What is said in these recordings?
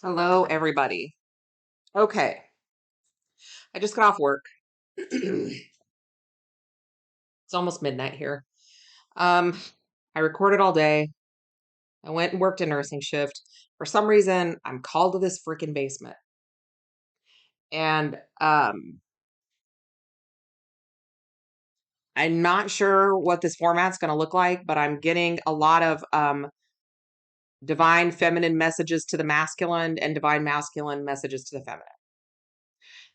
Hello, everybody. Okay, I just got off work. It's almost midnight here. I recorded all day. I went and worked a nursing shift. For some reason, I'm called to this freaking basement. And I'm not sure what this format's going to look like, but I'm getting a lot of divine feminine messages to the masculine and divine masculine messages to the feminine.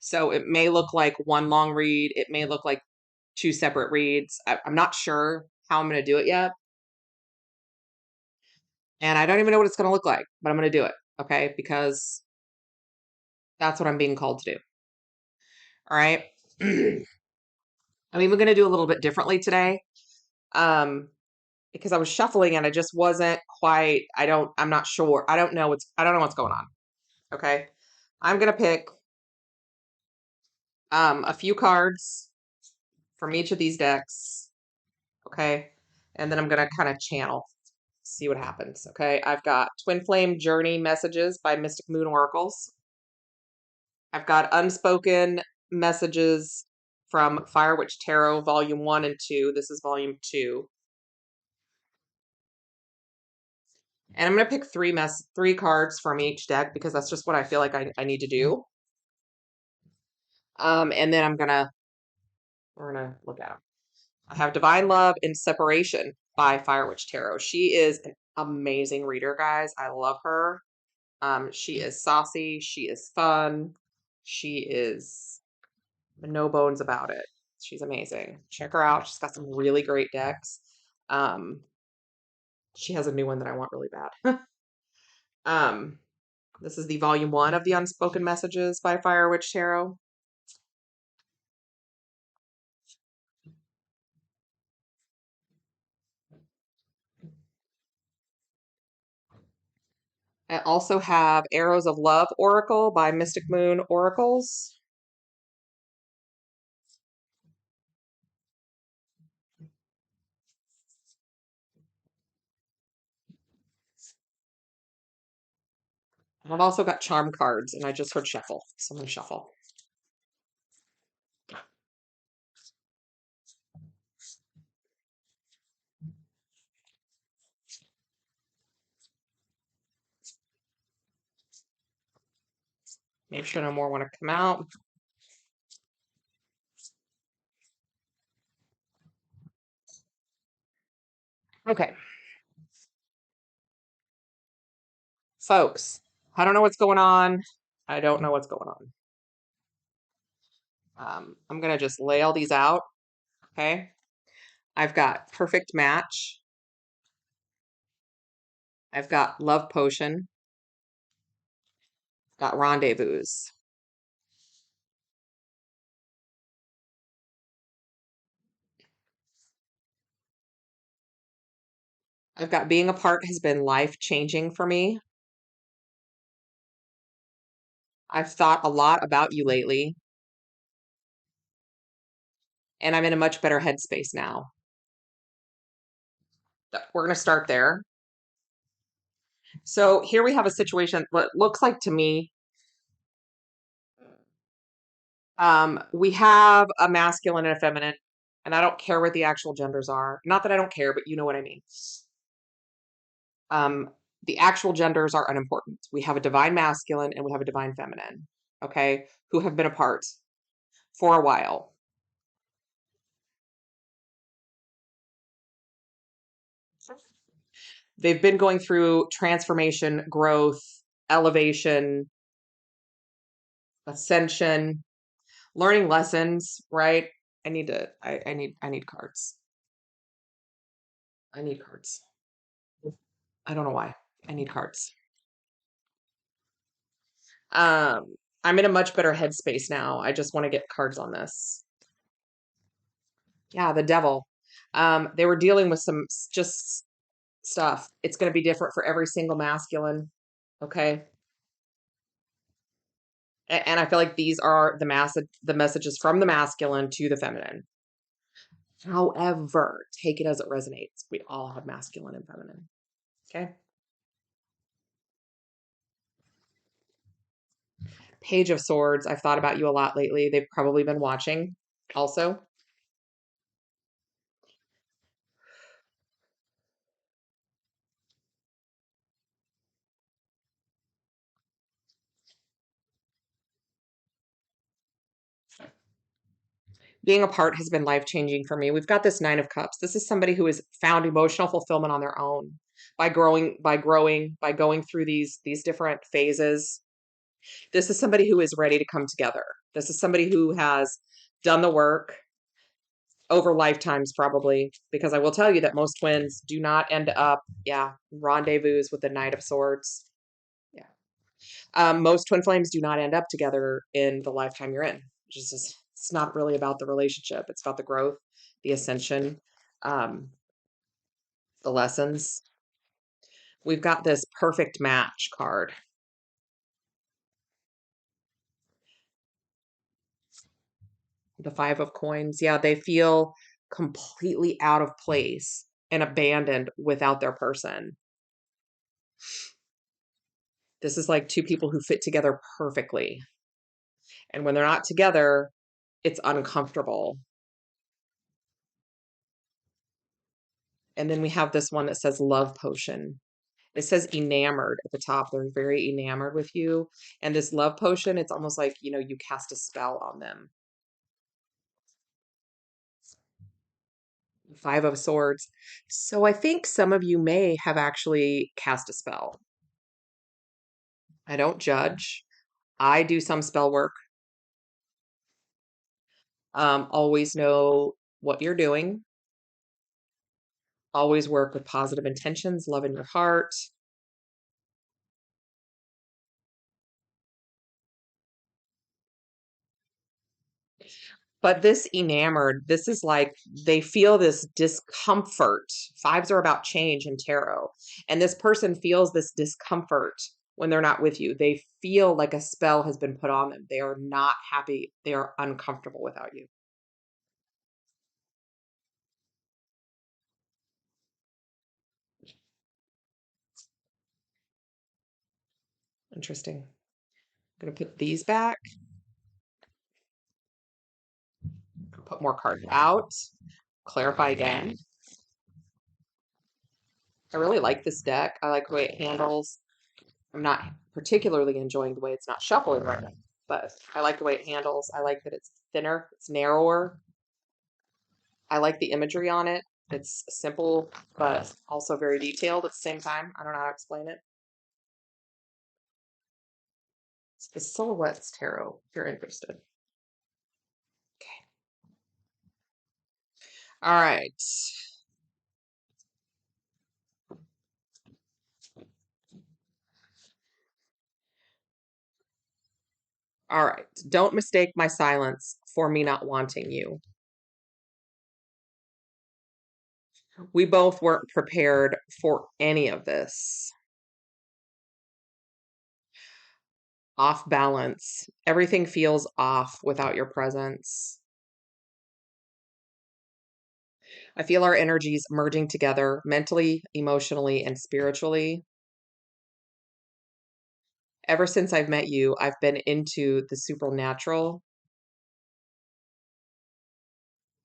So it may look like one long read. It may look like two separate reads. I'm not sure how I'm going to do it yet. And I don't even know what it's going to look like, but I'm going to do it. Okay. Because that's what I'm being called to do. All right. I'm even going to do a little bit differently today. Because I was shuffling and I just wasn't quite, I'm not sure. I don't know what's going on. Okay. I'm going to pick, a few cards from each of these decks. Okay. And then I'm going to kind of channel, see what happens. Okay. I've got Twin Flame Journey Messages by Mystic Moon Oracles. I've got Unspoken Messages from Fire Witch Tarot, Volume 1 and 2. This is Volume 2. And I'm going to pick three cards from each deck because that's just what I feel like I need to do. And then we're going to look at them. I have Divine Love in Separation by Fire Witch Tarot. She is an amazing reader, guys. I love her. She is saucy. She is fun. She is no bones about it. She's amazing. Check her out. She's got some really great decks. She has a new one that I want really bad. This is the volume 1 of the Unspoken Messages by Fire Witch Tarot. I also have Arrows of Love Oracle by Mystic Moon Oracles. I've also got charm cards, and I just heard shuffle, so I'm going to shuffle. Make sure no more want to come out. Okay. Folks, I don't know what's going on. I don't know what's going on. I'm going to just lay all these out. Okay. I've got Perfect Match. I've got Love Potion. Got Rendezvous. I've got Being Apart has been life-changing for me. I've thought a lot about you lately. And I'm in a much better headspace now. We're going to start there. So here we have a situation, what looks like to me, we have a masculine and a feminine, and I don't care what the actual genders are. Not that I don't care, but you know what I mean. The actual genders are unimportant. We have a divine masculine and we have a divine feminine, okay, who have been apart for a while. They've been going through transformation, growth, elevation, ascension, learning lessons, right? I need cards. I need cards. I don't know why. I need cards. I'm in a much better headspace now. I just want to get cards on this. Yeah, the devil. They were dealing with some just stuff. It's going to be different for every single masculine. Okay. And I feel like these are the messages from the masculine to the feminine. However, take it as it resonates. We all have masculine and feminine. Okay. Page of Swords. I've thought about you a lot lately. They've probably been watching also. Being apart has been life-changing for me. We've got this Nine of Cups. This is somebody who has found emotional fulfillment on their own by growing, by going through these different phases. This is somebody who is ready to come together. This is somebody who has done the work over lifetimes, probably, because I will tell you that most twins do not end up, rendezvous with the Knight of Swords. Yeah. Most twin flames do not end up together in the lifetime you're in. It's not really about the relationship. It's about the growth, the ascension, um, the lessons. We've got this perfect match card. The Five of Coins. Yeah, they feel completely out of place and abandoned without their person. This is like two people who fit together perfectly. And when they're not together, it's uncomfortable. And then we have this one that says love potion. It says enamored at the top. They're very enamored with you. And this love potion, it's almost like, you cast a spell on them. Five of Swords. So I think some of you may have actually cast a spell. I don't judge. I do some spell work. Always know what you're doing. Always work with positive intentions, love in your heart. But this enamored, this is like they feel this discomfort. Fives are about change in tarot. And this person feels this discomfort when they're not with you. They feel like a spell has been put on them. They are not happy. They are uncomfortable without you. Interesting. I'm going to put these back, put more cards out, clarify again. I really like this deck. I like the way it handles. I'm not particularly enjoying the way it's not shuffling right now, but I like the way it handles. I like that it's thinner, it's narrower. I like the imagery on it. It's simple, but also very detailed at the same time. I don't know how to explain it. It's the Silhouettes Tarot, if you're interested. Okay. All right. All right. Don't mistake my silence for me not wanting you. We both weren't prepared for any of this. Off balance. Everything feels off without your presence. I feel our energies merging together mentally, emotionally, and spiritually. Ever since I've met you, I've been into the supernatural.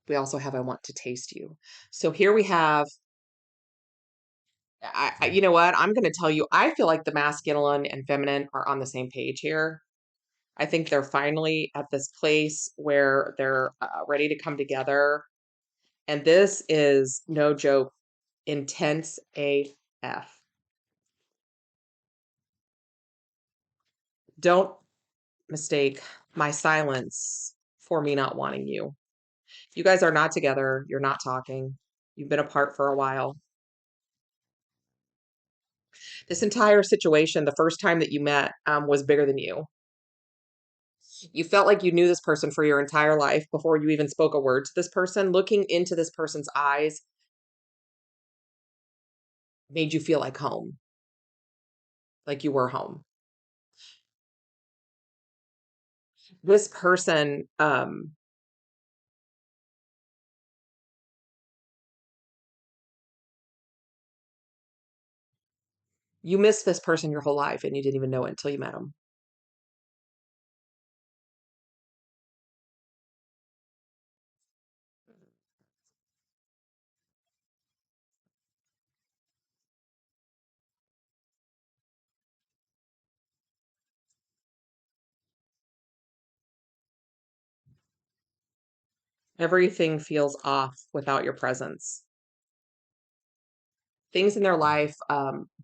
We also have I want to taste you. So here we have, you know what? I'm going to tell you, I feel like the masculine and feminine are on the same page here. I think they're finally at this place where they're ready to come together. And this is no joke, intense AF. Don't mistake my silence for me not wanting you. You guys are not together. You're not talking. You've been apart for a while. This entire situation, the first time that you met, was bigger than you. You felt like you knew this person for your entire life before you even spoke a word to this person. Looking into this person's eyes made you feel like home, like you were home. This person, you missed this person your whole life and you didn't even know it until you met them. Everything feels off without your presence. Things in their life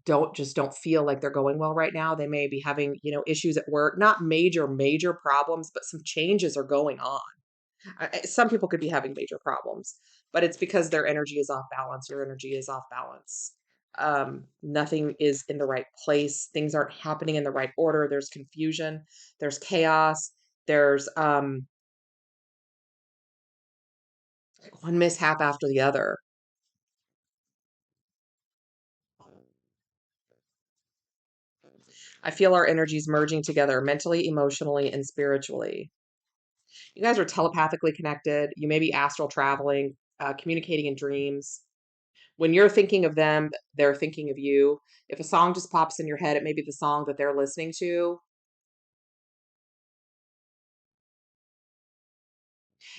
don't feel like they're going well right now. They may be having, issues at work, not major problems, but some changes are going on. Some people could be having major problems, but it's because their energy is off balance. Your energy is off balance. Nothing is in the right place. Things aren't happening in the right order. There's confusion. There's chaos. There's one mishap after the other. I feel our energies merging together mentally, emotionally, and spiritually. You guys are telepathically connected. You may be astral traveling, communicating in dreams. When you're thinking of them, they're thinking of you. If a song just pops in your head, it may be the song that they're listening to.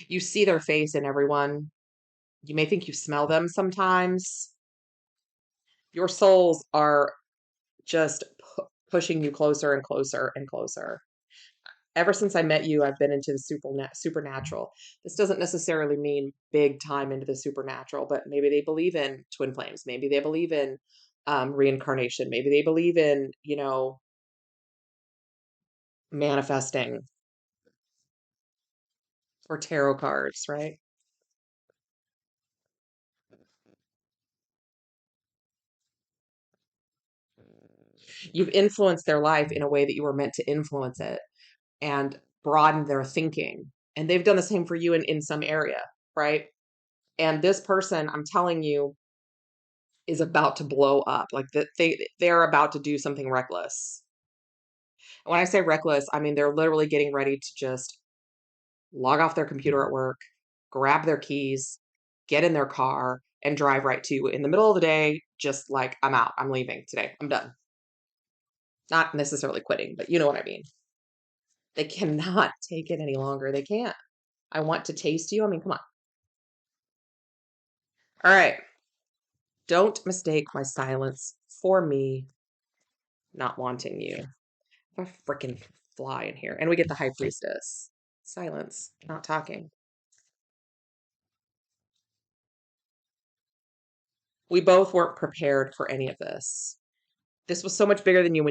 You see their face in everyone. You may think you smell them sometimes. Your souls are just pushing you closer and closer and closer. Ever since I met you, I've been into the supernatural. This doesn't necessarily mean big time into the supernatural, but maybe they believe in twin flames. Maybe they believe in reincarnation. Maybe they believe in, manifesting or tarot cards, right? You've influenced their life in a way that you were meant to influence it and broaden their thinking. And they've done the same for you in some area, right? And this person, I'm telling you, is about to blow up. Like that they're about to do something reckless. And when I say reckless, I mean they're literally getting ready to just log off their computer at work, grab their keys, get in their car, and drive right to you in the middle of the day, just like, I'm out. I'm leaving today. I'm done. Not necessarily quitting, but you know what I mean. They cannot take it any longer. They can't. I want to taste you. I mean, come on. All right. Don't mistake my silence for me not wanting you. A freaking fly in here. And we get the high priestess. Silence, not talking. We both weren't prepared for any of this. This was so much bigger than you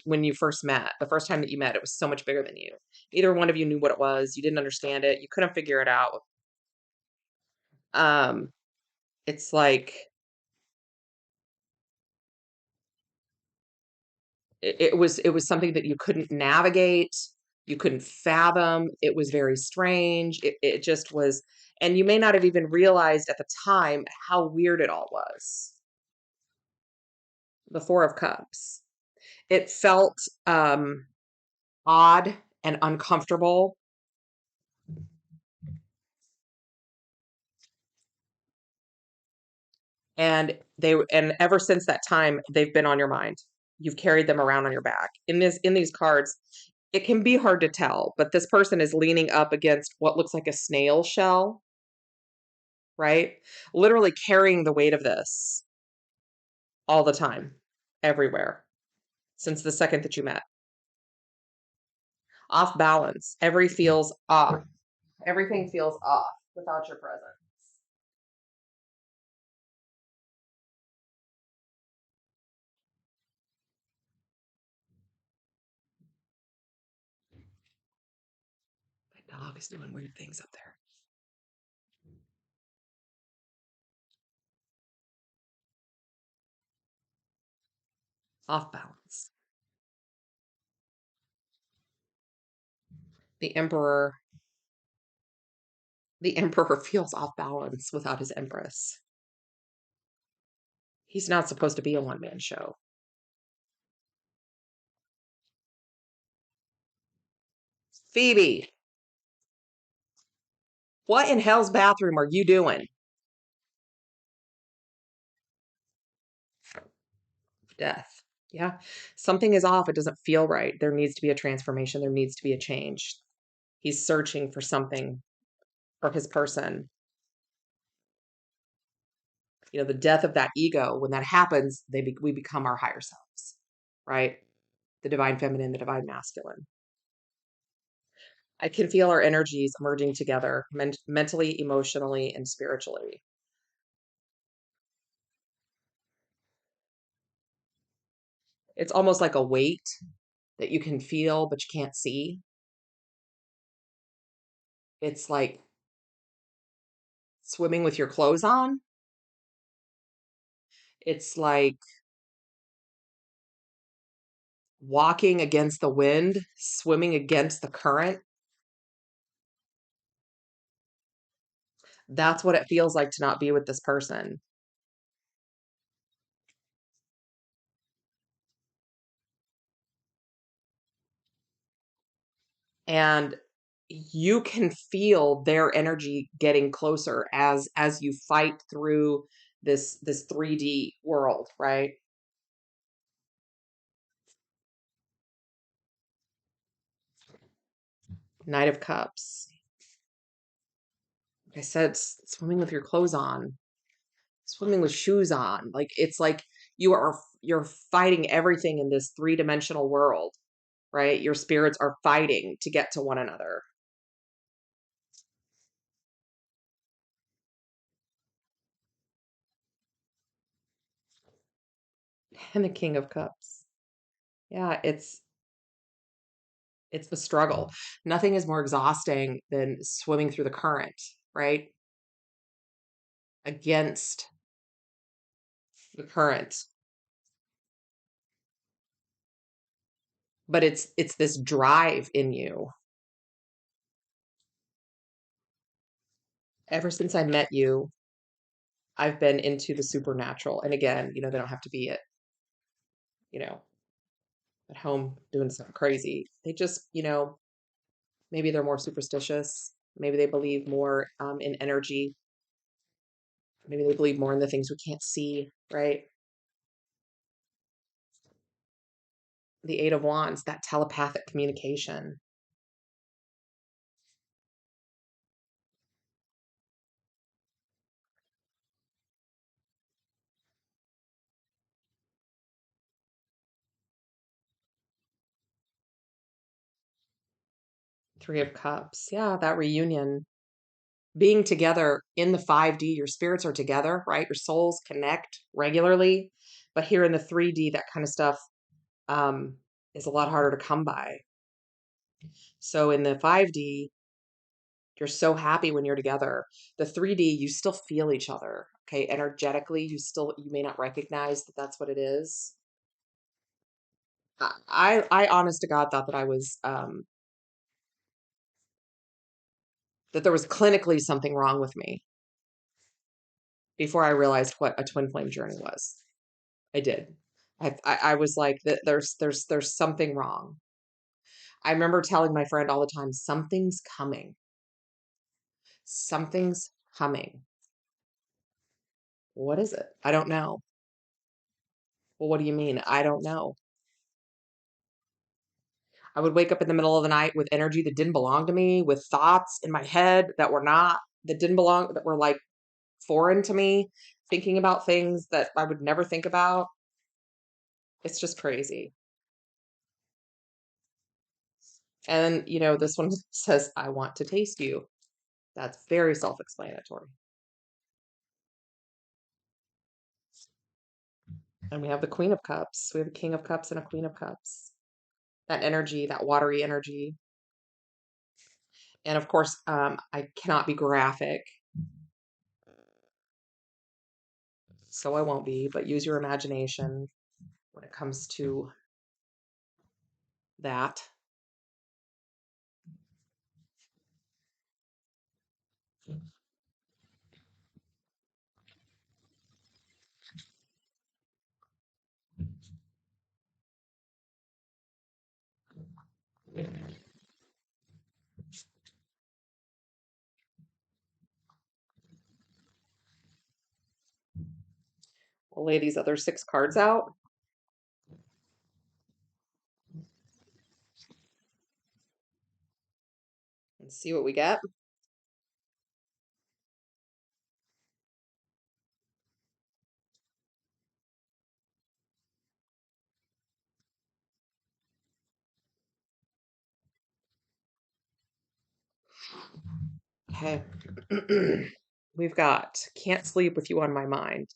when you first met. The first time that you met, it was so much bigger than you. Neither one of you knew what it was. You didn't understand it. You couldn't figure it out. Um, it's like it was something that you couldn't navigate, you couldn't fathom. It was very strange. It just was, and you may not have even realized at the time how weird it all was. The Four of Cups. It felt odd and uncomfortable. And ever since that time, they've been on your mind. You've carried them around on your back. In these cards, it can be hard to tell, but this person is leaning up against what looks like a snail shell, right? Literally carrying the weight of this all the time, everywhere, since the second that you met. Off balance. Everything feels off. Everything feels off without your presence. My dog is doing weird things up there. Off balance. The emperor. The emperor feels off balance without his empress. He's not supposed to be a one-man show. Phoebe, what in hell's bathroom are you doing? Death. Yeah. Something is off. It doesn't feel right. There needs to be a transformation. There needs to be a change. He's searching for something for his person. The death of that ego, when that happens, we become our higher selves, right? The divine feminine, the divine masculine. I can feel our energies merging together mentally, emotionally, and spiritually. It's almost like a weight that you can feel, but you can't see. It's like swimming with your clothes on. It's like walking against the wind, swimming against the current. That's what it feels like to not be with this person. And you can feel their energy getting closer as you fight through this 3D world, right? Knight of Cups. Like I said, swimming with your clothes on, swimming with shoes on. Like it's like you're fighting everything in this three-dimensional world, right? Your spirits are fighting to get to one another. And the King of Cups. Yeah, it's the struggle. Nothing is more exhausting than swimming through the current, right? Against the current. But it's this drive in you. Ever since I met you, I've been into the supernatural. And again, they don't have to be you know, at home doing something crazy. They just, maybe they're more superstitious. Maybe they believe more in energy. Maybe they believe more in the things we can't see, right? The Eight of Wands, that telepathic communication. Three of Cups. Yeah, that reunion. Being together in the 5D, your spirits are together, right? Your souls connect regularly. But here in the 3D, that kind of stuff um, is a lot harder to come by. So in the 5D, you're so happy when you're together. The 3D, you still feel each other. Okay. Energetically, you may not recognize that that's what it is. I honest to God thought that that there was clinically something wrong with me before I realized what a twin flame journey was. I did. I was like, there's something wrong. I remember telling my friend all the time, something's coming. Something's coming. What is it? I don't know. Well, what do you mean? I don't know. I would wake up in the middle of the night with energy that didn't belong to me, with thoughts in my head that didn't belong, that were like foreign to me, thinking about things that I would never think about. It's just crazy. And, this one says, I want to taste you. That's very self explanatory. And we have the Queen of Cups. We have a King of Cups and a Queen of Cups. That energy, that watery energy. And of course, I cannot be graphic, so I won't be, but use your imagination when it comes to that. We'll lay these other 6 cards out and see what we get. Okay. We've got can't sleep with you on my mind.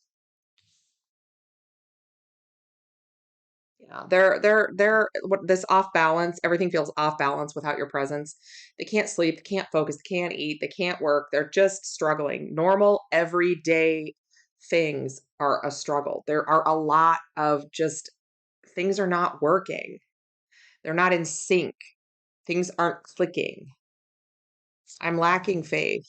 Yeah, they're what this off balance, everything feels off balance without your presence. They can't sleep, they can't focus, they can't eat, they can't work. They're just struggling. Normal everyday things are a struggle. There are a lot of just things are not working. They're not in sync. Things aren't clicking. I'm lacking faith.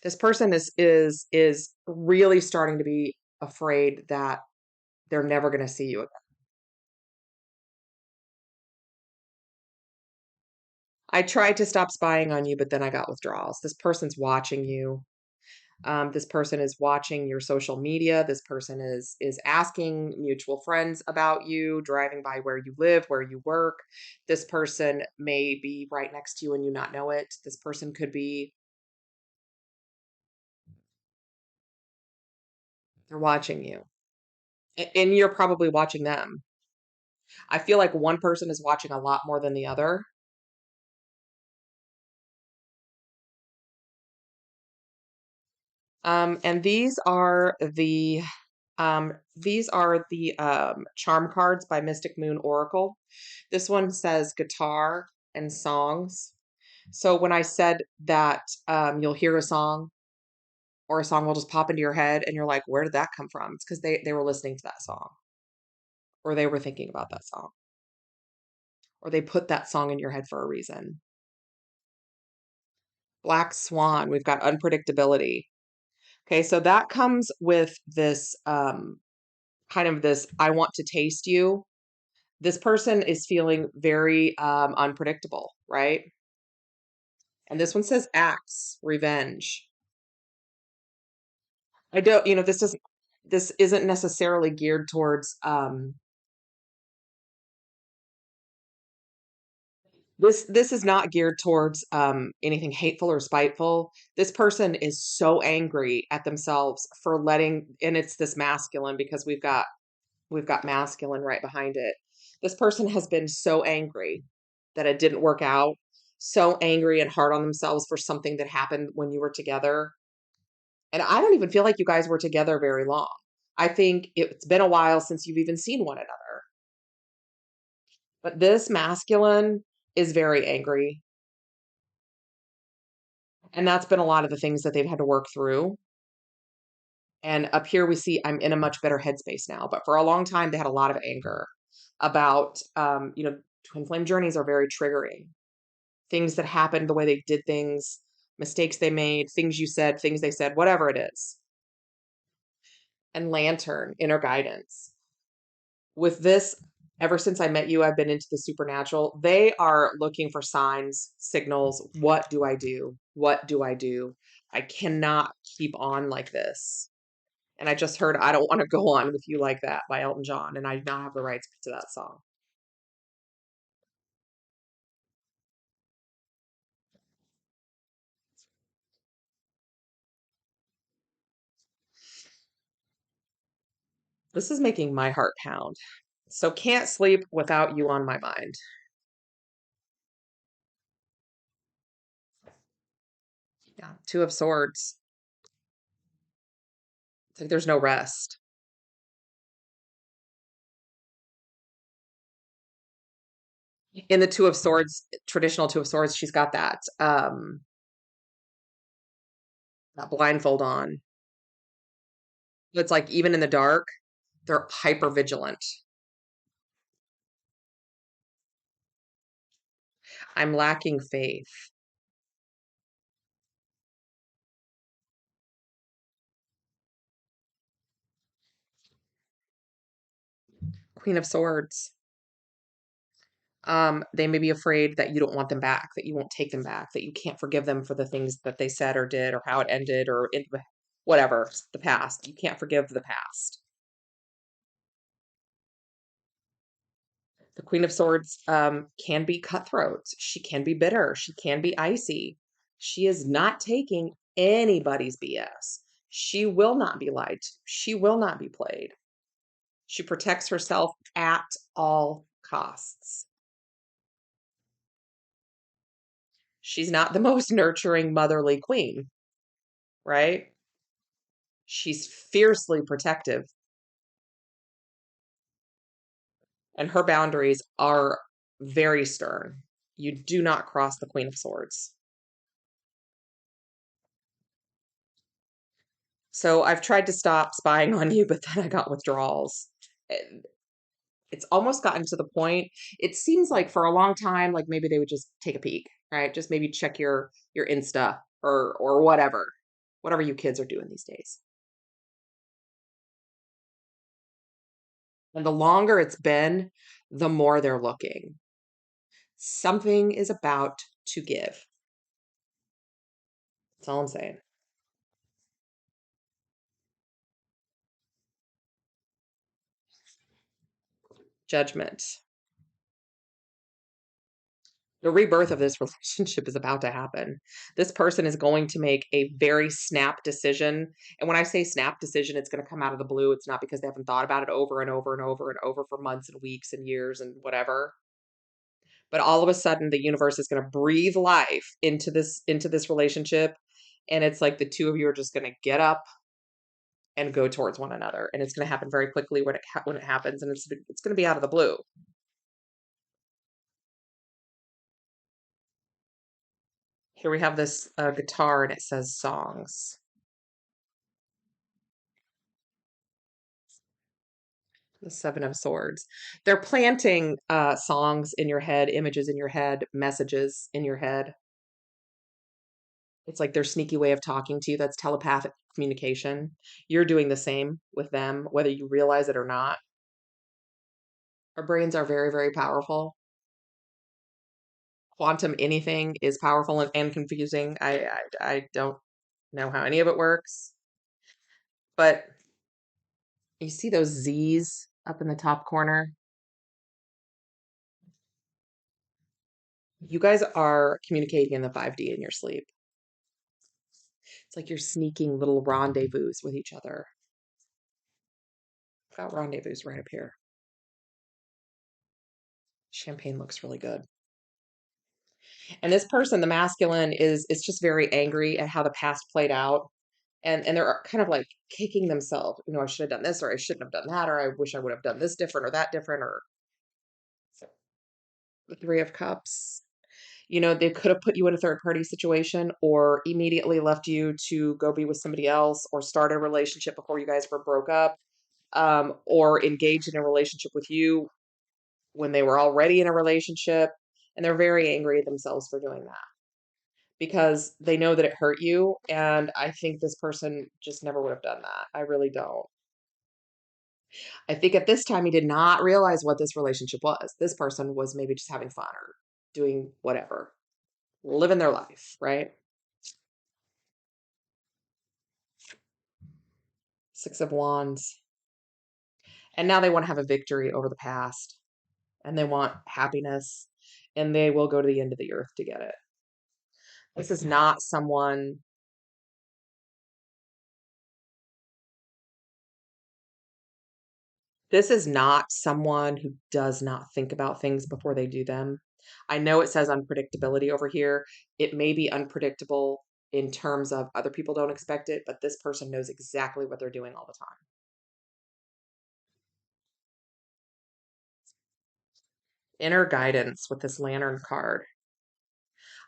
This person is really starting to be afraid that they're never going to see you again. I tried to stop spying on you, but then I got withdrawals. This person's watching you. This person is watching your social media. This person is asking mutual friends about you, driving by where you live, where you work. This person may be right next to you and you not know it. This person could be, they're watching you. And you're probably watching them. I feel like one person is watching a lot more than the other. And these are the charm cards by Mystic Moon Oracle. This one says guitar and songs. So when I said that you'll hear a song or a song will just pop into your head and you're like, where did that come from? It's because they were listening to that song or they were thinking about that song or they put that song in your head for a reason. Black Swan, we've got unpredictability. Okay, so that comes with this kind of this I want to taste you. This person is feeling very unpredictable, right? And this one says axe, revenge. I don't, this isn't necessarily geared towards this is not geared towards anything hateful or spiteful. This person is so angry at themselves for letting, and it's this masculine because we've got masculine right behind it. This person has been so angry that it didn't work out, so angry and hard on themselves for something that happened when you were together. And I don't even feel like you guys were together very long. I think it's been a while since you've even seen one another. But this masculine is very angry. And that's been a lot of the things that they've had to work through. And up here we see I'm in a much better headspace now. But for a long time, they had a lot of anger about, twin flame journeys are very triggering. Things that happened, the way they did things, mistakes they made, things you said, things they said, whatever it is. And lantern, inner guidance. With this, ever since I met you, I've been into the supernatural. They are looking for signs, signals. What do I do? What do I do? I cannot keep on like this. And I just heard I Don't Want to Go On With You Like That by Elton John, and I do not have the rights to that song. This is making my heart pound. So can't sleep without you on my mind. Yeah. Two of Swords. It's like there's no rest. In the Two of Swords, traditional Two of Swords, she's got that blindfold on. It's like even in the dark, they're hyper vigilant. I'm lacking faith. Queen of Swords. They may be afraid that you don't want them back, that you won't take them back, that you can't forgive them for the things that they said or did or how it ended or whatever, the past. You can't forgive the past. The Queen of Swords can be cutthroat. She can be bitter. She can be icy. She is not taking anybody's BS. She will not be lied to. She will not be played. She protects herself at all costs. She's not the most nurturing, motherly queen, right? She's fiercely protective, and her boundaries are very stern. You do not cross the Queen of Swords. So I've tried to stop spying on you, but then I got withdrawals. It's almost gotten to the point, it seems like for a long time, like maybe they would just take a peek, right? Just maybe check your Insta or whatever you kids are doing these days. And the longer it's been, the more they're looking. Something is about to give. That's all I'm saying. Judgment. The rebirth of this relationship is about to happen. This person is going to make a very snap decision. And when I say snap decision, it's going to come out of the blue. It's not because they haven't thought about it over and over and over and over for months and weeks and years and whatever. But all of a sudden the universe is going to breathe life into this relationship, and it's like the two of you are just going to get up and go towards one another, and it's going to happen very quickly when it happens, and it's going to be out of the blue. Here we have this guitar, and it says songs. The Seven of Swords. They're planting songs in your head, images in your head, messages in your head. It's like their sneaky way of talking to you. That's telepathic communication. You're doing the same with them, whether you realize it or not. Our brains are very, very powerful. Quantum anything is powerful and confusing. I don't know how any of it works. But you see those Z's up in the top corner? You guys are communicating in the 5D in your sleep. It's like you're sneaking little rendezvous with each other. Got rendezvous right up here. Champagne looks really good. And this person, the masculine, is just very angry at how the past played out. And they're kind of like kicking themselves. You know, I should have done this, or I shouldn't have done that, or I wish I would have done this different or that different, or the Three of Cups. You know, they could have put you in a third party situation or immediately left you to go be with somebody else or start a relationship before you guys were broke up, or engage in a relationship with you when they were already in a relationship. And they're very angry at themselves for doing that because they know that it hurt you. And I think this person just never would have done that. I really don't. I think at this time he did not realize what this relationship was. This person was maybe just having fun or doing whatever, living their life, right? Six of Wands. And now they want to have a victory over the past, and they want happiness, and they will go to the end of the earth to get it. This is not someone. This is not someone who does not think about things before they do them. I know it says unpredictability over here. It may be unpredictable in terms of other people don't expect it, but this person knows exactly what they're doing all the time. Inner guidance with this Lantern card.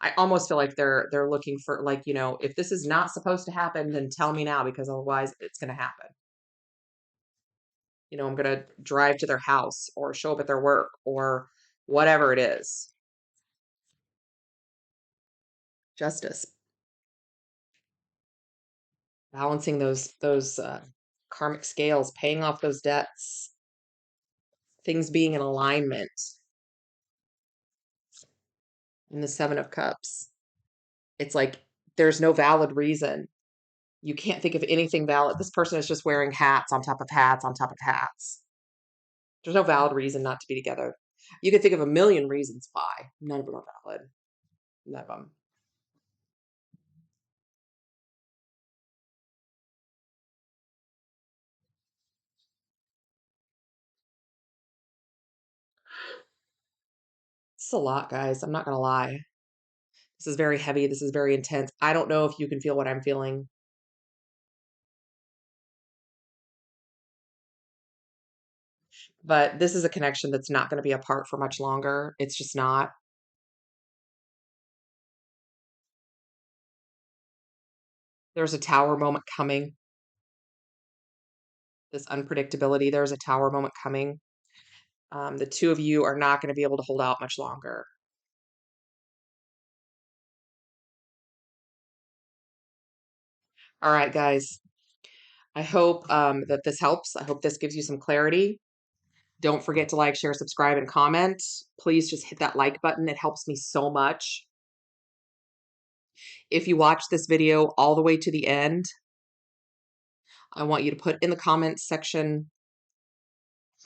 I almost feel like they're looking for, like, you know, if this is not supposed to happen, then tell me now because otherwise it's going to happen. You know, I'm going to drive to their house or show up at their work or whatever it is. Justice. Balancing those karmic scales, paying off those debts, things being in alignment. In the Seven of Cups, it's like there's no valid reason. You can't think of anything valid. This person is just wearing hats on top of hats on top of hats. There's no valid reason not to be together. You can think of a million reasons why. None of them are valid. None of them. It's a lot, guys. I'm not going to lie. This is very heavy. This is very intense. I don't know if you can feel what I'm feeling. But this is a connection that's not going to be apart for much longer. It's just not. There's a tower moment coming. This unpredictability, there's a tower moment coming. The two of you are not going to be able to hold out much longer. All right, guys. I hope that this helps. I hope this gives you some clarity. Don't forget to like, share, subscribe, and comment. Please just hit that like button. It helps me so much. If you watch this video all the way to the end, I want you to put in the comments section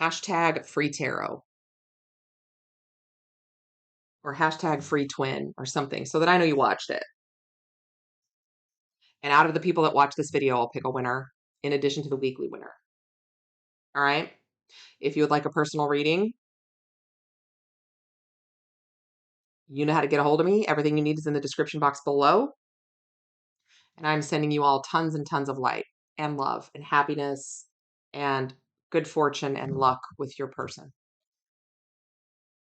hashtag free tarot or hashtag free twin or something so that I know you watched it. And out of the people that watch this video, I'll pick a winner in addition to the weekly winner. All right. If you would like a personal reading, you know how to get a hold of me. Everything you need is in the description box below. And I'm sending you all tons and tons of light and love and happiness and good fortune and luck with your person.